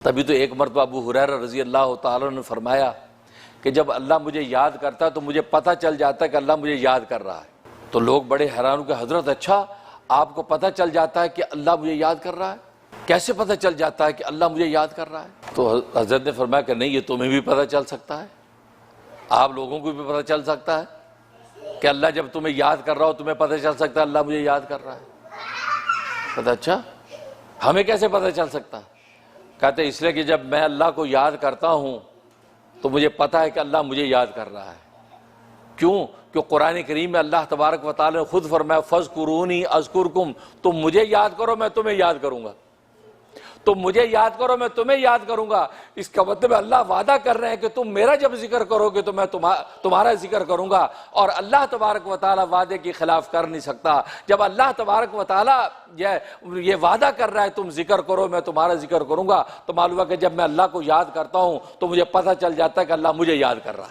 तभी तो एक मरतबा अबू हुरैरा रज़ी अल्लाह तआला ने फरमाया कि जब अल्लाह मुझे याद करता है तो मुझे पता चल जाता है कि अल्लाह मुझे याद कर रहा है। तो लोग बड़े हैरान हो गए, हजरत अच्छा आपको पता चल जाता है कि अल्लाह मुझे याद कर रहा है? कैसे पता चल जाता है कि अल्लाह मुझे याद कर रहा है? तो हजरत ने फरमाया कि नहीं, ये तुम्हें भी पता चल सकता है, आप लोगों को भी पता चल सकता है कि अल्लाह जब तुम्हें याद कर रहा हो तुम्हें पता चल सकता है अल्लाह मुझे याद कर रहा है। कहता अच्छा हमें कैसे पता चल सकता है? कहते इसलिए कि जब मैं अल्लाह को याद करता हूं तो मुझे पता है कि अल्लाह मुझे याद कर रहा है। क्यों? क्यों कुरान करीम में अल्लाह तबारक व तआला ने खुद फरमाया फज़कुरूनी अज़कुरकुम, तुम मुझे याद करो मैं तुम्हें याद करूंगा, तुम मुझे याद करो मैं तुम्हें याद करूंगा। इसका मतलब अल्लाह वादा कर रहे हैं कि तुम मेरा जब जिक्र करोगे तो मैं तुम्हारा जिक्र करूंगा। और अल्लाह तबारक व तआला वादे के खिलाफ कर नहीं सकता। जब अल्लाह तबारक व तआला ये वादा कर रहा है तुम जिक्र करो मैं तुम्हारा जिक्र करूंगा, तो मालूम है कि जब मैं अल्लाह को याद करता हूं तो मुझे पता चल जाता है कि अल्लाह मुझे याद कर रहा है।